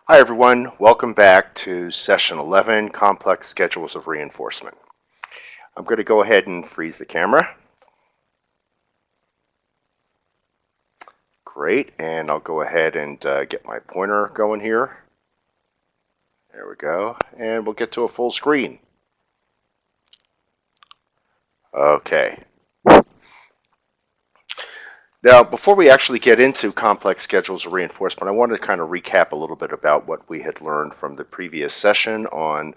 Hi everyone, welcome back to session 11, Complex Schedules of Reinforcement. I'm going to go ahead and freeze the camera. Great, and I'll go ahead and get my pointer going here. There we go, and we'll get to a full screen. Okay. Now, before we actually get into complex schedules of reinforcement, I wanted to kind of recap a little bit about what we had learned from the previous session on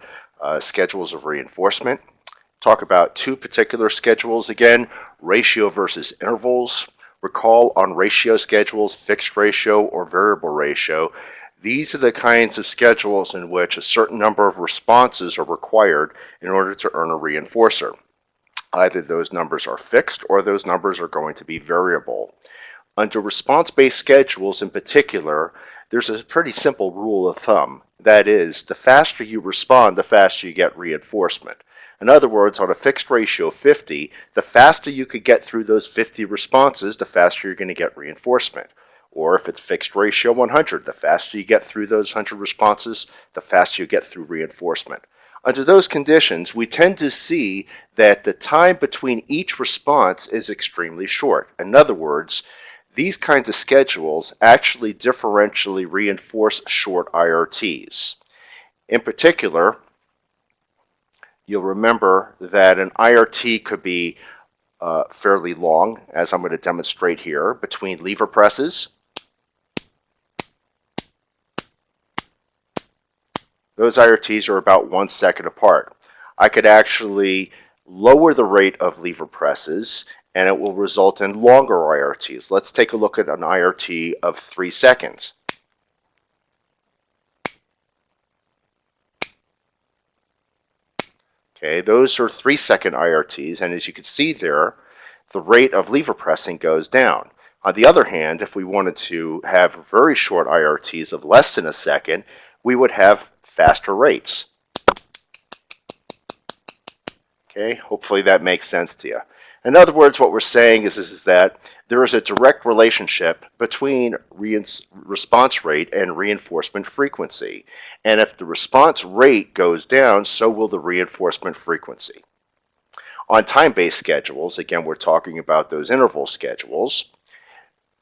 schedules of reinforcement. Talk about two particular schedules again, ratio versus intervals. Recall on ratio schedules, fixed ratio or variable ratio, these are the kinds of schedules in which a certain number of responses are required in order to earn a reinforcer. Either those numbers are fixed or those numbers are going to be variable. Under response-based schedules in particular, there's a pretty simple rule of thumb. That is, the faster you respond, the faster you get reinforcement. In other words, on a fixed ratio of 50, the faster you could get through those 50 responses, the faster you're going to get reinforcement. Or if it's fixed ratio 100, the faster you get through those 100 responses, the faster you get through reinforcement. Under those conditions, we tend to see that the time between each response is extremely short. In other words, these kinds of schedules actually differentially reinforce short IRTs. In particular, you'll remember that an IRT could be fairly long, as I'm going to demonstrate here, between lever presses. Those IRTs are about 1 second apart. I could actually lower the rate of lever presses and it will result in longer IRTs. Let's take a look at an IRT of 3 seconds. Okay, those are 3-second IRTs, and as you can see there, the rate of lever pressing goes down. On the other hand, if we wanted to have very short IRTs of less than a second, we would have faster rates. Okay, hopefully that makes sense to you. In other words, what we're saying is that there is a direct relationship between response rate and reinforcement frequency. And if the response rate goes down, so will the reinforcement frequency. On time-based schedules, again, we're talking about those interval schedules,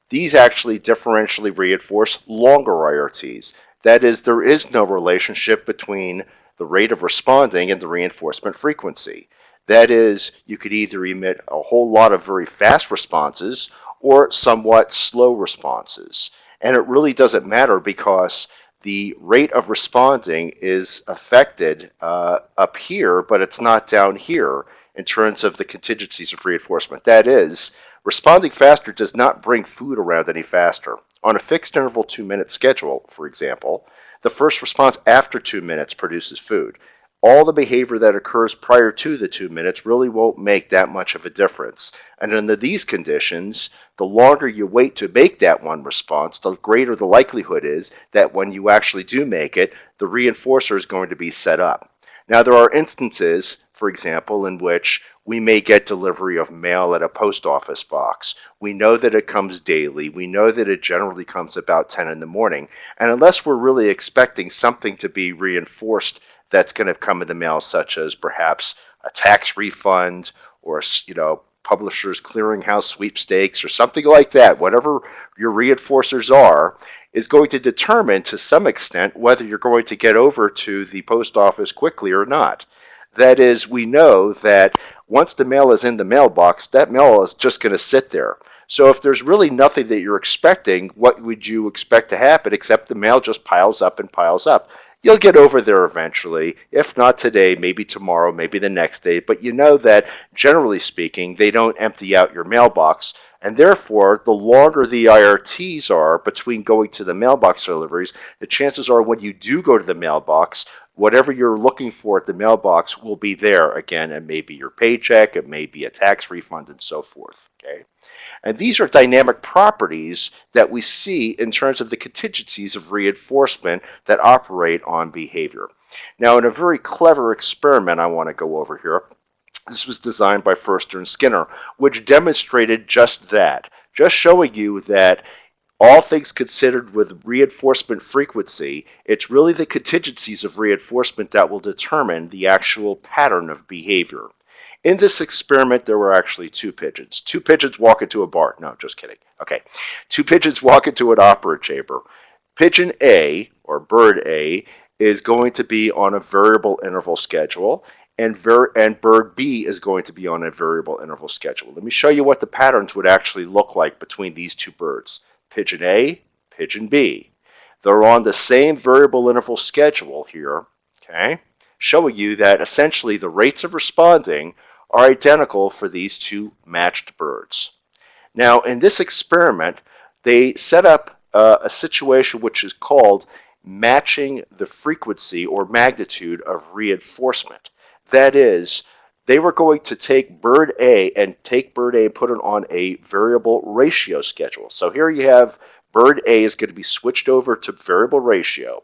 these actually differentially reinforce longer IRTs. That is, there is no relationship between the rate of responding and the reinforcement frequency. That is, you could either emit a whole lot of very fast responses or somewhat slow responses. And it really doesn't matter because the rate of responding is affected up here, but it's not down here in terms of the contingencies of reinforcement. That is, responding faster does not bring food around any faster. On a fixed interval 2-minute schedule, for example, the first response after 2 minutes produces food. All the behavior that occurs prior to the 2 minutes really won't make that much of a difference. And under these conditions, the longer you wait to make that one response, the greater the likelihood is that when you actually do make it, the reinforcer is going to be set up. Now, there are instances, for example, in which we may get delivery of mail at a post office box. We know that it comes daily. We know that it generally comes about 10 in the morning. And unless we're really expecting something to be reinforced that's going to come in the mail, such as perhaps a tax refund or, Publishers Clearinghouse sweepstakes or something like that, whatever your reinforcers are, is going to determine to some extent whether you're going to get over to the post office quickly or not. That is, we know that once the mail is in the mailbox, that mail is just going to sit there. So if there's really nothing that you're expecting, what would you expect to happen except the mail just piles up and piles up? You'll get over there eventually. If not today, maybe tomorrow, maybe the next day. But you know that, generally speaking, they don't empty out your mailbox. And therefore, the longer the IRTs are between going to the mailbox deliveries, the chances are when you do go to the mailbox, whatever you're looking for at the mailbox will be there again. It may be your paycheck, it may be a tax refund, and so forth. Okay? And these are dynamic properties that we see in terms of the contingencies of reinforcement that operate on behavior. Now, in a very clever experiment I want to go over here, this was designed by Forster and Skinner, which demonstrated just that, just showing you that all things considered with reinforcement frequency, it's really the contingencies of reinforcement that will determine the actual pattern of behavior. In this experiment, there were actually two pigeons. Two pigeons walk into a bar. No, just kidding. Okay. Two pigeons walk into an opera chamber. Pigeon A, or bird A, is going to be on a variable interval schedule, and bird B is going to be on a variable interval schedule. Let me show you what the patterns would actually look like between these two birds. Pigeon A, Pigeon B. They're on the same variable interval schedule here, okay, showing you that essentially the rates of responding are identical for these two matched birds. Now, in this experiment, they set up a situation which is called matching the frequency or magnitude of reinforcement. That is, they were going to take bird A and put it on a variable ratio schedule. So here you have bird A is going to be switched over to variable ratio.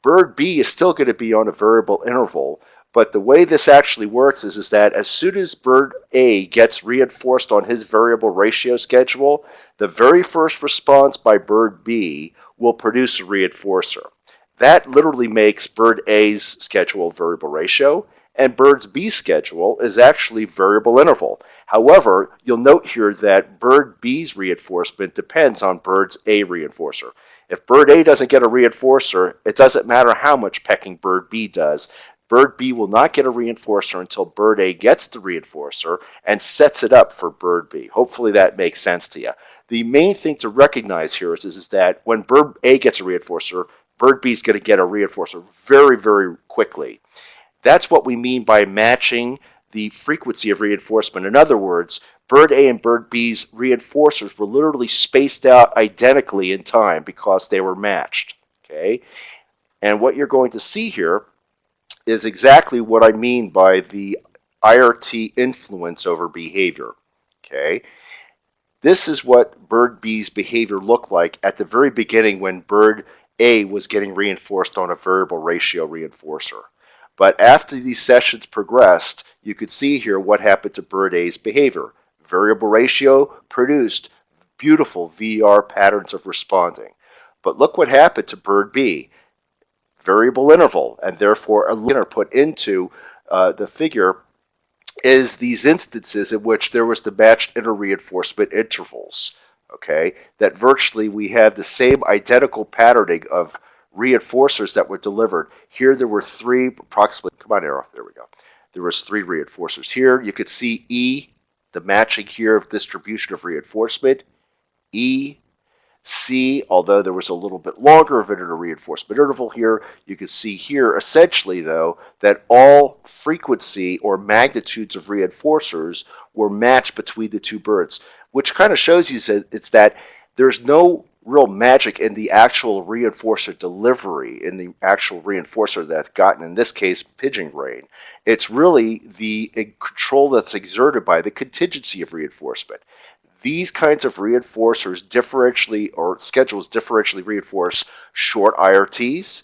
Bird B is still going to be on a variable interval, but the way this actually works is that as soon as bird A gets reinforced on his variable ratio schedule, the very first response by bird B will produce a reinforcer. That literally makes bird A's schedule variable ratio, and bird B's schedule is actually variable interval. However, you'll note here that bird B's reinforcement depends on bird A reinforcer. If bird A doesn't get a reinforcer, it doesn't matter how much pecking bird B does. Bird B will not get a reinforcer until bird A gets the reinforcer and sets it up for bird B. Hopefully that makes sense to you. The main thing to recognize here is that when bird A gets a reinforcer, bird B is going to get a reinforcer very, very quickly. That's what we mean by matching the frequency of reinforcement. In other words, bird A and bird B's reinforcers were literally spaced out identically in time because they were matched. Okay? And what you're going to see here is exactly what I mean by the IRT influence over behavior. Okay? This is what bird B's behavior looked like at the very beginning when bird A was getting reinforced on a variable ratio reinforcer. But after these sessions progressed, you could see here what happened to bird A's behavior. Variable ratio produced beautiful VR patterns of responding. But look what happened to bird B. Variable interval, and therefore a linear put into the figure is these instances in which there was the matched inter-reinforcement intervals. Okay, that virtually we have the same identical patterning of reinforcers that were delivered. Here there were three, approximately, come on arrow, there we go. There was three reinforcers. Here you could see E, the matching here of distribution of reinforcement. E, C, although there was a little bit longer of an inter-reinforcement interval here, you can see here essentially though that all frequency or magnitudes of reinforcers were matched between the two birds, which kind of shows you that there's no real magic in the actual reinforcer delivery, in the actual reinforcer that's gotten, in this case, pigeon brain. It's really the control that's exerted by the contingency of reinforcement. These kinds of reinforcers differentially, or schedules differentially reinforce short IRTs.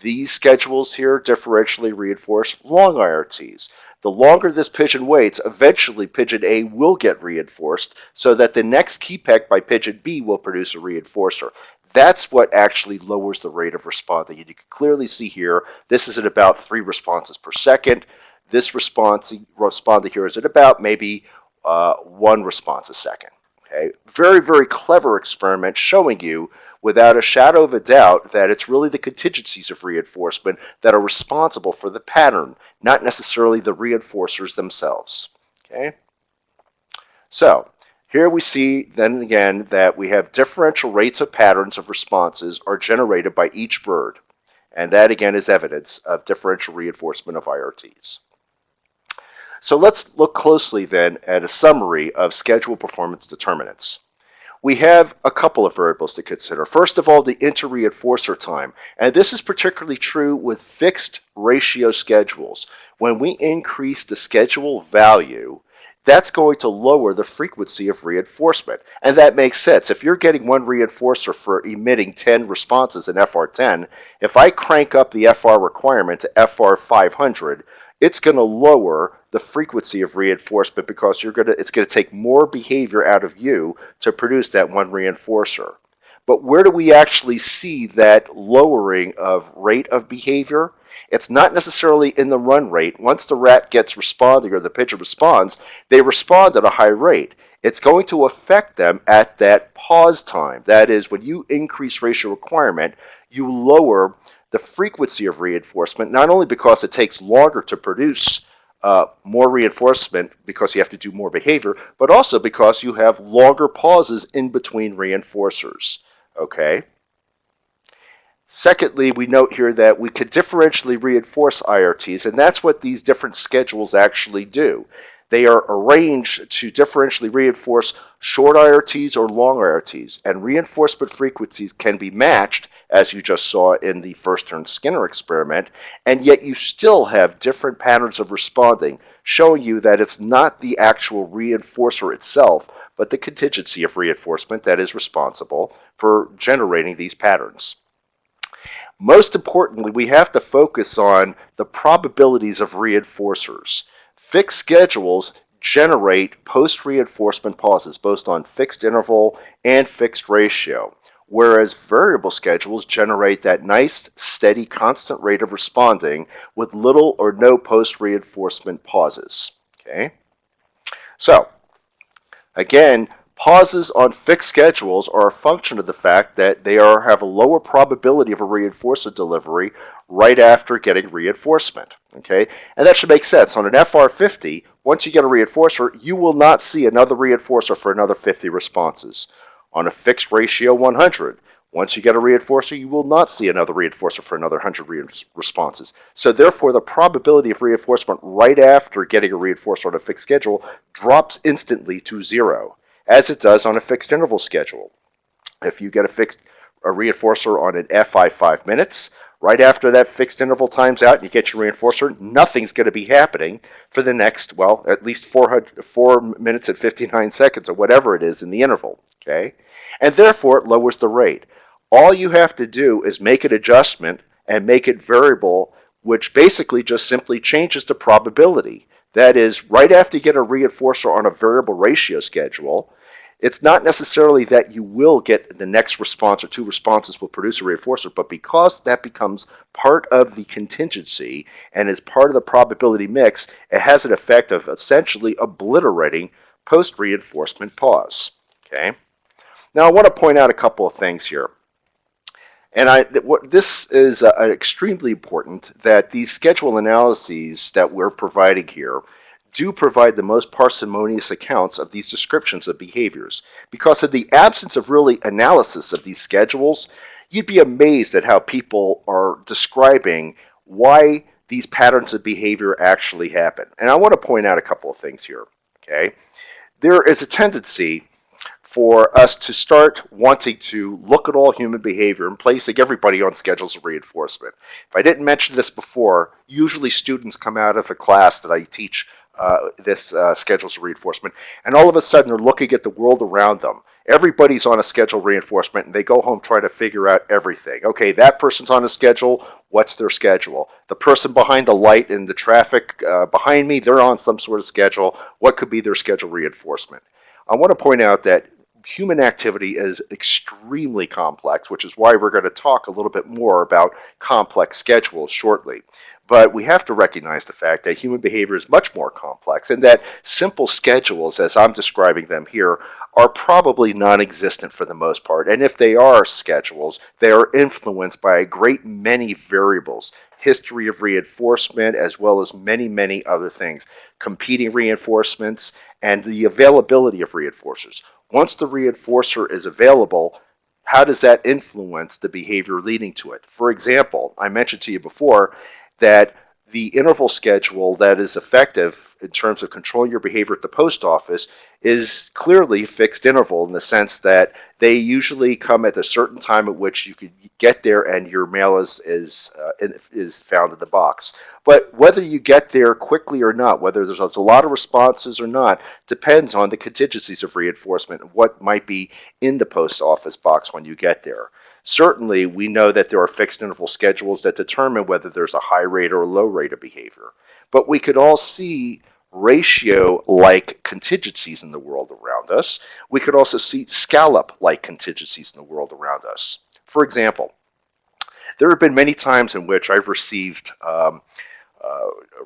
These schedules here differentially reinforce long IRTs. The longer this pigeon waits, eventually pigeon A will get reinforced so that the next key peck by pigeon B will produce a reinforcer. That's what actually lowers the rate of responding. And you can clearly see here, this is at about 3 responses per second. This responder here is at about maybe 1 response a second. Okay? Very, very clever experiment showing you without a shadow of a doubt that it's really the contingencies of reinforcement that are responsible for the pattern, not necessarily the reinforcers themselves. Okay? So, here we see then again that we have differential rates of patterns of responses are generated by each bird. And that again is evidence of differential reinforcement of IRTs. So let's look closely then at a summary of schedule performance determinants. We have a couple of variables to consider. First of all, the inter-reinforcer time. And this is particularly true with fixed ratio schedules. When we increase the schedule value, that's going to lower the frequency of reinforcement. And that makes sense. If you're getting 1 reinforcer for emitting 10 responses in FR10, if I crank up the FR requirement to FR 500, it's going to lower the frequency of reinforcement because it's going to take more behavior out of you to produce that 1 reinforcer. But where do we actually see that lowering of rate of behavior? It's not necessarily in the run rate. Once the rat gets responding or the pigeon responds, they respond at a high rate. It's going to affect them at that pause time. That is, when you increase ratio requirement, you lower the frequency of reinforcement, not only because it takes longer to produce more reinforcement because you have to do more behavior, but also because you have longer pauses in between reinforcers. Okay? Secondly, we note here that we could differentially reinforce IRTs, and that's what these different schedules actually do. They are arranged to differentially reinforce short IRTs or long IRTs, and reinforcement frequencies can be matched, as you just saw in the first turn Skinner experiment, and yet you still have different patterns of responding, showing you that it's not the actual reinforcer itself, but the contingency of reinforcement that is responsible for generating these patterns. Most importantly, we have to focus on the probabilities of reinforcers. Fixed schedules generate post-reinforcement pauses, both on fixed interval and fixed ratio, whereas variable schedules generate that nice, steady, constant rate of responding with little or no post-reinforcement pauses. Okay? So, again, pauses on fixed schedules are a function of the fact that they have a lower probability of a reinforcer delivery right after getting reinforcement. Okay, and that should make sense. On an FR50, once you get a reinforcer, you will not see another reinforcer for another 50 responses. On a fixed ratio 100, once you get a reinforcer, you will not see another reinforcer for another 100 responses. So therefore, the probability of reinforcement right after getting a reinforcer on a fixed schedule drops instantly to 0, as it does on a fixed interval schedule. If you get a reinforcer on an FI 5 minutes, right after that fixed interval times out and you get your reinforcer, nothing's going to be happening for the next, well, at least 4 minutes and 59 seconds or whatever it is in the interval, okay? And therefore, it lowers the rate. All you have to do is make an adjustment and make it variable, which basically just simply changes the probability. That is, right after you get a reinforcer on a variable ratio schedule, it's not necessarily that you will get the next response or 2 responses will produce a reinforcer, but because that becomes part of the contingency and is part of the probability mix, it has an effect of essentially obliterating post-reinforcement pause. Okay? Now I want to point out a couple of things here. And this is extremely important, that these schedule analyses that we're providing here do provide the most parsimonious accounts of these descriptions of behaviors. Because of the absence of really analysis of these schedules, you'd be amazed at how people are describing why these patterns of behavior actually happen. And I want to point out a couple of things here. Okay? There is a tendency for us to start wanting to look at all human behavior and placing everybody on schedules of reinforcement. If I didn't mention this before, usually students come out of a class that I teach this schedules of reinforcement, and all of a sudden they're looking at the world around them. Everybody's on a schedule of reinforcement, and they go home trying to figure out everything. Okay, that person's on a schedule. What's their schedule? The person behind the light in the traffic behind me, they're on some sort of schedule. What could be their schedule reinforcement? I want to point out that human activity is extremely complex, which is why we're going to talk a little bit more about complex schedules shortly. But we have to recognize the fact that human behavior is much more complex and that simple schedules, as I'm describing them here, are probably non-existent for the most part. And if they are schedules, they are influenced by a great many variables. History of reinforcement, as well as many, many other things. Competing reinforcements and the availability of reinforcers. Once the reinforcer is available, how does that influence the behavior leading to it? For example, I mentioned to you before that the interval schedule that is effective in terms of controlling your behavior at the post office is clearly fixed interval in the sense that they usually come at a certain time at which you could get there and your mail is found in the box. But whether you get there quickly or not, whether there's a lot of responses or not, depends on the contingencies of reinforcement and what might be in the post office box when you get there. Certainly, we know that there are fixed interval schedules that determine whether there's a high rate or a low rate of behavior. But we could all see ratio-like contingencies in the world around us. We could also see scallop-like contingencies in the world around us. For example, there have been many times in which I've received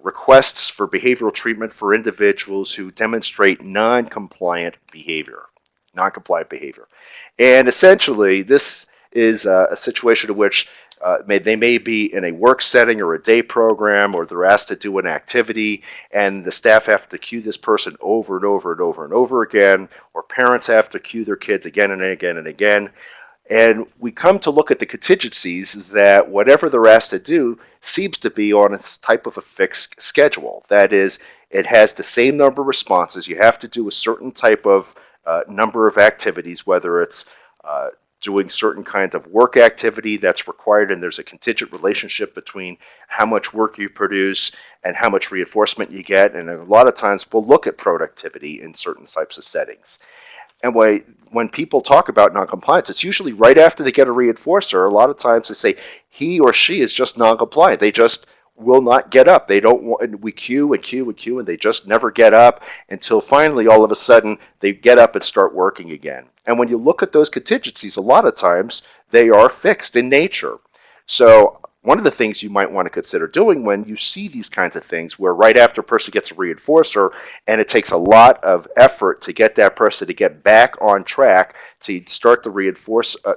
requests for behavioral treatment for individuals who demonstrate non-compliant behavior. And essentially, this is a situation in which they may be in a work setting or a day program, or they're asked to do an activity, and the staff have to cue this person over and over and over and over again, or parents have to cue their kids again and again and again. And we come to look at the contingencies that whatever they're asked to do seems to be on a type of a fixed schedule. That is, it has the same number of responses. You have to do a certain type of number of activities, whether it's doing certain kind of work activity that's required, and there's a contingent relationship between how much work you produce and how much reinforcement you get. And a lot of times we'll look at productivity in certain types of settings. And when people talk about noncompliance, it's usually right after they get a reinforcer. A lot of times they say he or she is just noncompliant. They just will not get up. They don't want, and we cue and cue and cue, and they just never get up until finally, all of a sudden, they get up and start working again. And when you look at those contingencies, a lot of times they are fixed in nature. So one of the things you might want to consider doing when you see these kinds of things, where right after a person gets a reinforcer and it takes a lot of effort to get that person to get back on track to start the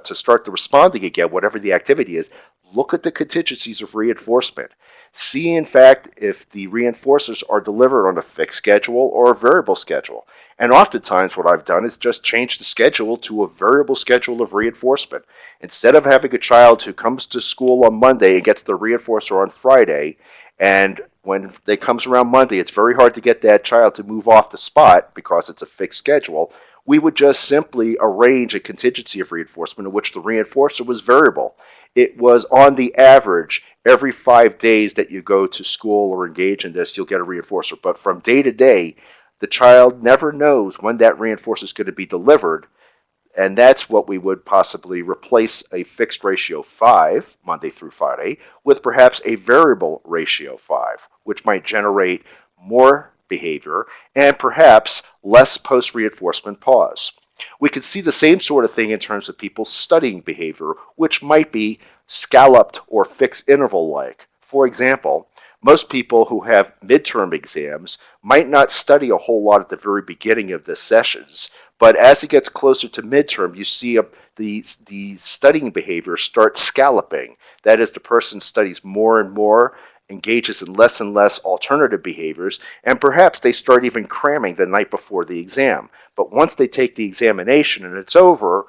to start the responding again, whatever the activity is, look at the contingencies of reinforcement. See, in fact, if the reinforcers are delivered on a fixed schedule or a variable schedule. And oftentimes what I've done is just change the schedule to a variable schedule of reinforcement. Instead of having a child who comes to school on Monday and gets the reinforcer on Friday, and when they comes around Monday, it's very hard to get that child to move off the spot because it's a fixed schedule, we would just simply arrange a contingency of reinforcement in which the reinforcer was variable. It was on the average, every 5 days that you go to school or engage in this, you'll get a reinforcer. But from day to day, the child never knows when that reinforcer is going to be delivered. And that's what we would possibly replace a fixed ratio 5, Monday through Friday, with perhaps a variable ratio 5, which might generate more behavior and perhaps less post-reinforcement pause. We can see the same sort of thing in terms of people studying behavior, which might be scalloped or fixed interval-like. For example, most people who have midterm exams might not study a whole lot at the very beginning of the sessions, but as it gets closer to midterm, you see the studying behavior start scalloping. That is, the person studies more and more, engages in less and less alternative behaviors, and perhaps they start even cramming the night before the exam. But once they take the examination and it's over,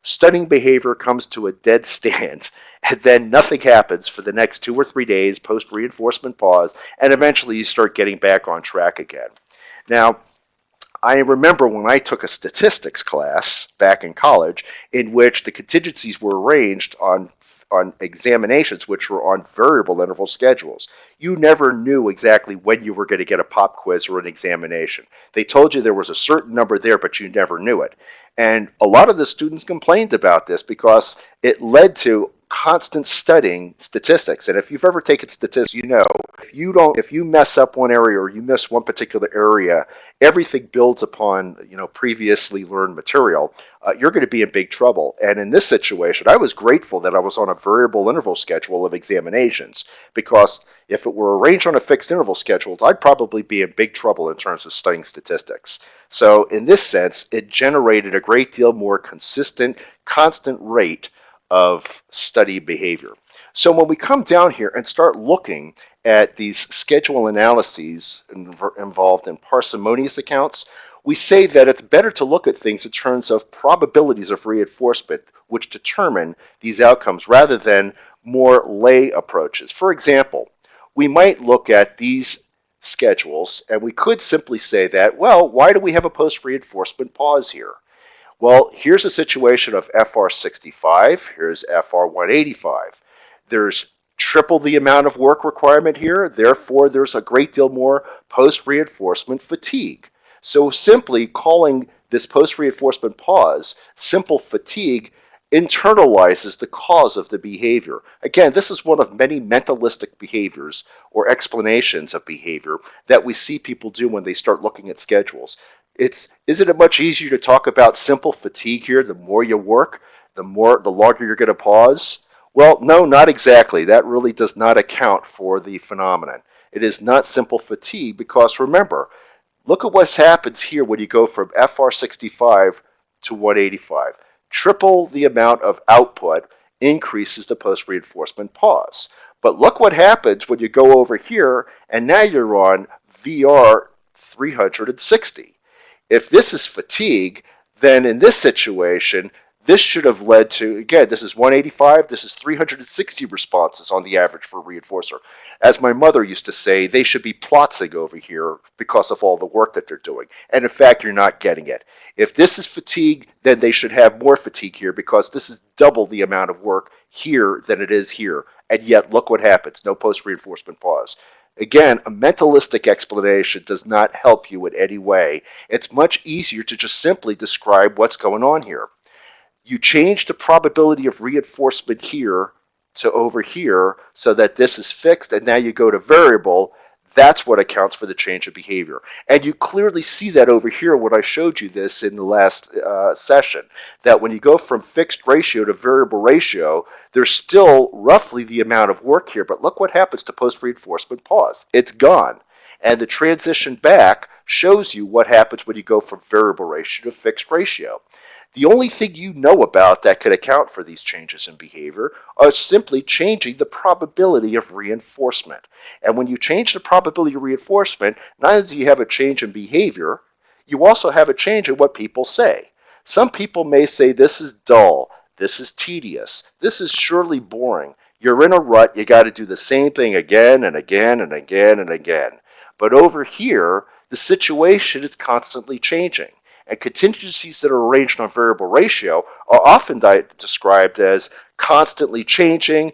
studying behavior comes to a dead stand, and then nothing happens for the next 2 or 3 days post-reinforcement pause, and eventually you start getting back on track again. Now, I remember when I took a statistics class back in college in which the contingencies were arranged on examinations which were on variable interval schedules. You never knew exactly when you were going to get a pop quiz or an examination. They told you there was a certain number there, but you never knew it. And a lot of the students complained about this because it led to constant studying statistics. And if you've ever taken statistics, you know, if you mess up one area or you miss one particular area, everything builds upon, previously learned material. You're going to be in big trouble. And in this situation, I was grateful that I was on a variable interval schedule of examinations, because if it were arranged on a fixed interval schedule, I'd probably be in big trouble in terms of studying statistics. So in this sense, it generated a great deal more consistent, constant rate of study behavior. So when we come down here and start looking at these schedule analyses involved in parsimonious accounts, we say that it's better to look at things in terms of probabilities of reinforcement, which determine these outcomes rather than more lay approaches. For example, we might look at these schedules and we could simply say that, well, why do we have a post-reinforcement pause here? Well, here's a situation of FR 65, here's FR 185. There's triple the amount of work requirement here, therefore there's a great deal more post-reinforcement fatigue. So simply calling this post-reinforcement pause simple fatigue internalizes the cause of the behavior. Again, this is one of many mentalistic behaviors or explanations of behavior that we see people do when they start looking at schedules. Isn't it much easier to talk about simple fatigue here? The more you work, the longer you're going to pause. Well, no, not exactly. That really does not account for the phenomenon. It is not simple fatigue because remember, look at what happens here when you go from FR65 to 185. Triple the amount of output increases the post-reinforcement pause. But look what happens when you go over here and now you're on VR 360. If this is fatigue, then in this situation, this should have led to, again, this is 185, this is 360 responses on the average for a reinforcer. As my mother used to say, they should be plotzing over here because of all the work that they're doing. And in fact, you're not getting it. If this is fatigue, then they should have more fatigue here because this is double the amount of work here than it is here. And yet, look what happens, no post-reinforcement pause. Again, a mentalistic explanation does not help you in any way. It's much easier to just simply describe what's going on here. You change the probability of reinforcement here to over here so that this is fixed, and now you go to variable. That's what accounts for the change of behavior. And you clearly see that over here when I showed you this in the last session, that when you go from fixed ratio to variable ratio, there's still roughly the amount of work here, but look what happens to post-reinforcement pause. It's gone. And the transition back shows you what happens when you go from variable ratio to fixed ratio. The only thing you know about that could account for these changes in behavior are simply changing the probability of reinforcement. And when you change the probability of reinforcement, not only do you have a change in behavior, you also have a change in what people say. Some people may say this is dull, this is tedious, this is surely boring. You're in a rut, you got to do the same thing again and again and again and again. But over here, the situation is constantly changing. And contingencies that are arranged on variable ratio are often described as constantly changing,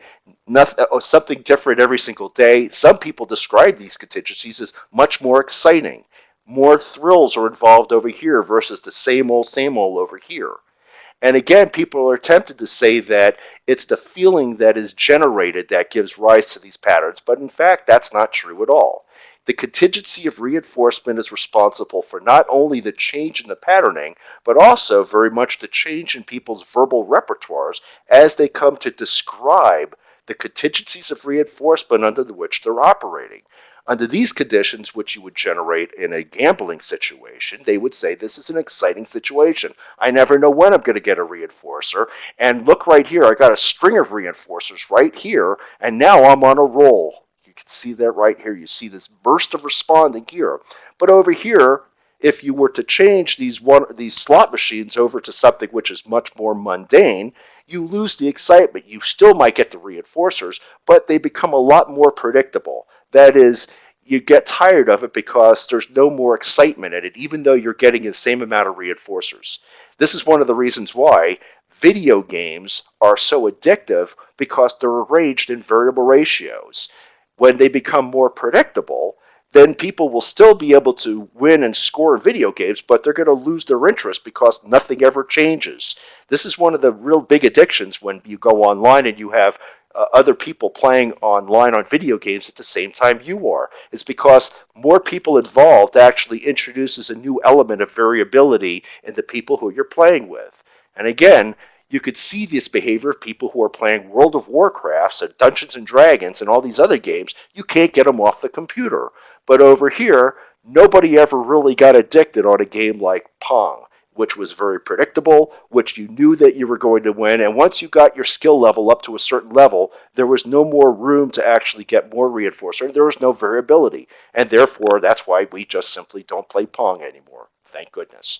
something different every single day. Some people describe these contingencies as much more exciting. More thrills are involved over here versus the same old over here. And again, people are tempted to say that it's the feeling that is generated that gives rise to these patterns, but in fact, that's not true at all. The contingency of reinforcement is responsible for not only the change in the patterning, but also very much the change in people's verbal repertoires as they come to describe the contingencies of reinforcement under which they're operating. Under these conditions, which you would generate in a gambling situation, they would say this is an exciting situation. I never know when I'm going to get a reinforcer. And look right here, I got a string of reinforcers right here, and now I'm on a roll. You can see that right here. You see this burst of responding here. But over here, if you were to change these slot machines over to something which is much more mundane, you lose the excitement. You still might get the reinforcers, but they become a lot more predictable. That is, you get tired of it because there's no more excitement in it, even though you're getting the same amount of reinforcers. This is one of the reasons why video games are so addictive, because they're arranged in variable ratios. When they become more predictable, then people will still be able to win and score video games, but they're going to lose their interest because nothing ever changes. This is one of the real big addictions when you go online and you have other people playing online on video games at the same time you are. It's because more people involved actually introduces a new element of variability in the people who you're playing with. And again, you could see this behavior of people who are playing World of Warcraft and Dungeons and Dragons and all these other games. You can't get them off the computer. But over here, nobody ever really got addicted on a game like Pong, which was very predictable, which you knew that you were going to win. And once you got your skill level up to a certain level, there was no more room to actually get more reinforcer. There was no variability. And therefore, that's why we just simply don't play Pong anymore. Thank goodness.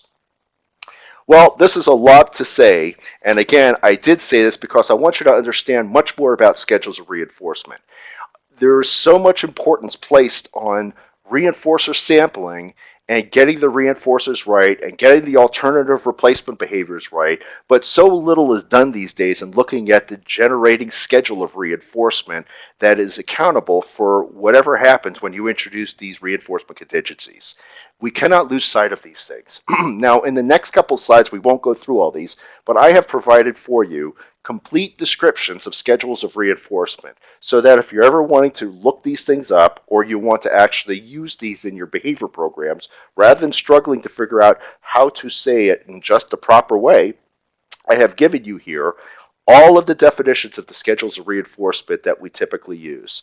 Well, this is a lot to say, and again, I did say this because I want you to understand much more about schedules of reinforcement. There's so much importance placed on reinforcer sampling and getting the reinforcers right and getting the alternative replacement behaviors right, but so little is done these days in looking at the generating schedule of reinforcement that is accountable for whatever happens when you introduce these reinforcement contingencies. We cannot lose sight of these things. Now, in the next couple slides, we won't go through all these, but I have provided for you complete descriptions of schedules of reinforcement so that if you're ever wanting to look these things up or you want to actually use these in your behavior programs, rather than struggling to figure out how to say it in just the proper way, I have given you here all of the definitions of the schedules of reinforcement that we typically use.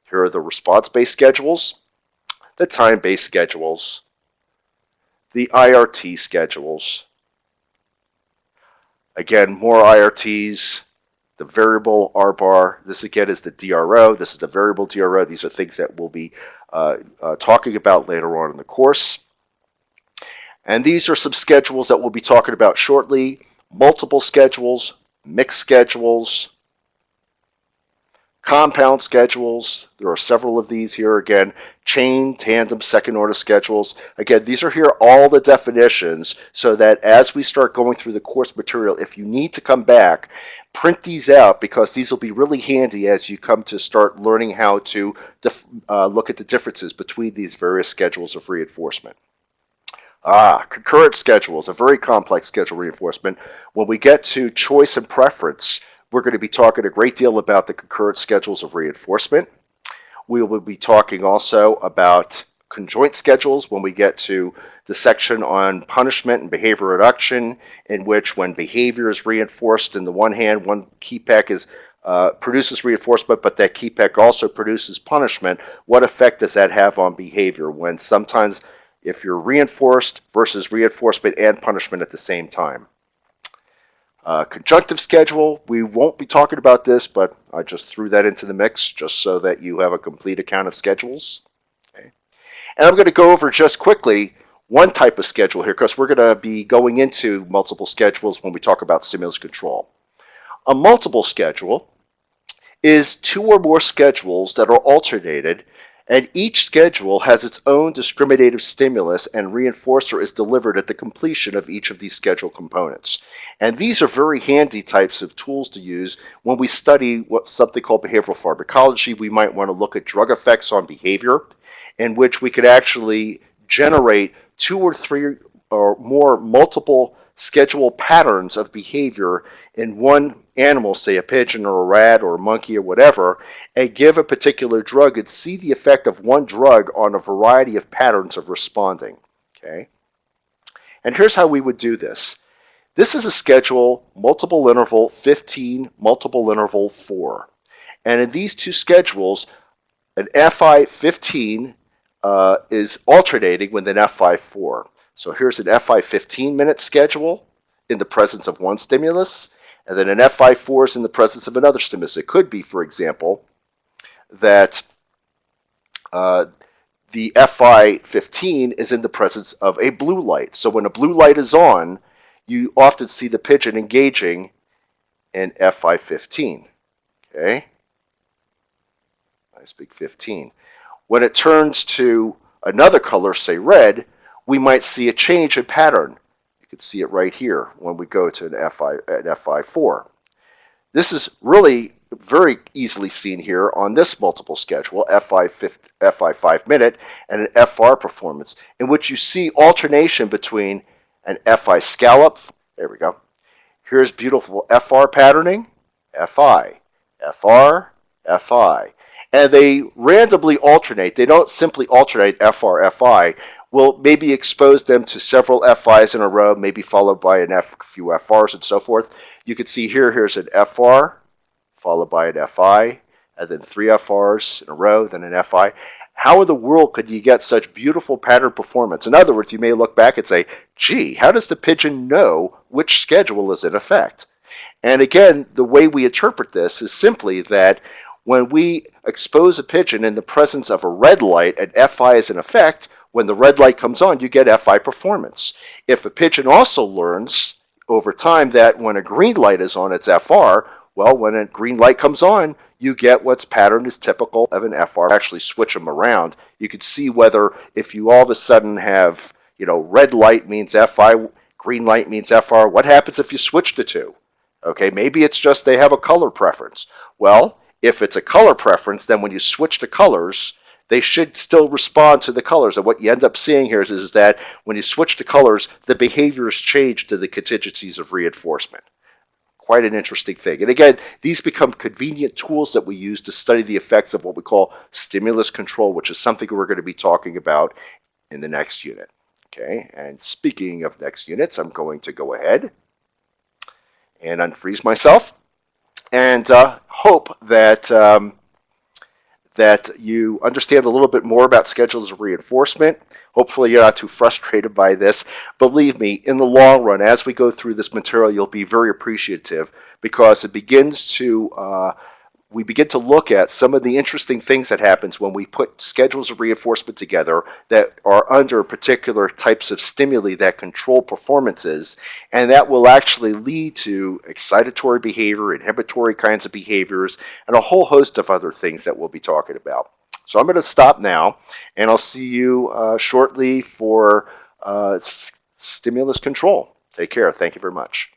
Here are the response-based schedules, the time-based schedules, the IRT schedules. Again, more IRTs, the variable R bar. This again is the DRO. This is the variable DRO. These are things that we'll be talking about later on in the course. And these are some schedules that we'll be talking about shortly. Multiple schedules, mixed schedules, compound schedules. There are several of these here again. Chain, tandem, second order schedules. Again, these are here all the definitions so that as we start going through the course material, if you need to come back, print these out because these will be really handy as you come to start learning how to look at the differences between these various schedules of reinforcement. Concurrent schedules, a very complex schedule reinforcement. When we get to choice and preference, we're going to be talking a great deal about the concurrent schedules of reinforcement. We will be talking also about conjoint schedules when we get to the section on punishment and behavior reduction, in which when behavior is reinforced in the one hand, one KEPEC is produces reinforcement, but that KEPEC also produces punishment. What effect does that have on behavior when sometimes if you're reinforced versus reinforcement and punishment at the same time? Conjunctive schedule, we won't be talking about this, but I just threw that into the mix just so that you have a complete account of schedules. Okay. And I'm going to go over just quickly one type of schedule here because we're going to be going into multiple schedules when we talk about stimulus control. A multiple schedule is two or more schedules that are alternated, and each schedule has its own discriminative stimulus and reinforcer is delivered at the completion of each of these schedule components. And these are very handy types of tools to use when we study what's something called behavioral pharmacology. We might want to look at drug effects on behavior, in which we could actually generate two or three or more multiple schedule patterns of behavior in one animal, say a pigeon or a rat or a monkey or whatever, and give a particular drug and see the effect of one drug on a variety of patterns of responding. Okay? And here's how we would do this. This is a schedule multiple interval 15, multiple interval 4. And in these two schedules, an FI 15 is alternating with an FI 4. So here's an FI 15-minute schedule in the presence of one stimulus, and then an FI 4 is in the presence of another stimulus. It could be, for example, that the FI 15 is in the presence of a blue light. So when a blue light is on, you often see the pigeon engaging in FI 15. Okay? I speak 15. When it turns to another color, say red, we might see a change in pattern. You can see it right here when we go to an FI 4. This is really very easily seen here on this multiple schedule, FI 5-minute, and an FR performance, in which you see alternation between an FI scallop. There we go. Here's beautiful FR patterning, FI, FR, FI. And they randomly alternate. They don't simply alternate FR, FI. We'll maybe expose them to several FIs in a row, maybe followed by a few FRs and so forth. You can see here, here's an FR, followed by an FI, and then 3 FRs in a row, then an FI. How in the world could you get such beautiful pattern performance? In other words, you may look back and say, gee, how does the pigeon know which schedule is in effect? And again, the way we interpret this is simply that when we expose a pigeon in the presence of a red light and FI is in effect, when the red light comes on, you get FI performance. If a pigeon also learns over time that when a green light is on, it's FR, Well, when a green light comes on, you get what's patterned as typical of an FR. Actually switch them around. You could see whether if you all of a sudden have, red light means FI, green light means FR. What happens if you switch the two? Okay, maybe it's just they have a color preference. Well, if it's a color preference, then when you switch the colors, they should still respond to the colors. And what you end up seeing here is that when you switch the colors, the behaviors change to the contingencies of reinforcement. Quite an interesting thing. And again, these become convenient tools that we use to study the effects of what we call stimulus control, which is something we're going to be talking about in the next unit. Okay, and speaking of next units, I'm going to go ahead and unfreeze myself and hope that that you understand a little bit more about schedules of reinforcement. Hopefully you're not too frustrated by this. Believe me, in the long run, as we go through this material, you'll be very appreciative because it begins to we begin to look at some of the interesting things that happens when we put schedules of reinforcement together that are under particular types of stimuli that control performances, and that will actually lead to excitatory behavior, inhibitory kinds of behaviors, and a whole host of other things that we'll be talking about. So I'm going to stop now, and I'll see you shortly for stimulus control. Take care. Thank you very much.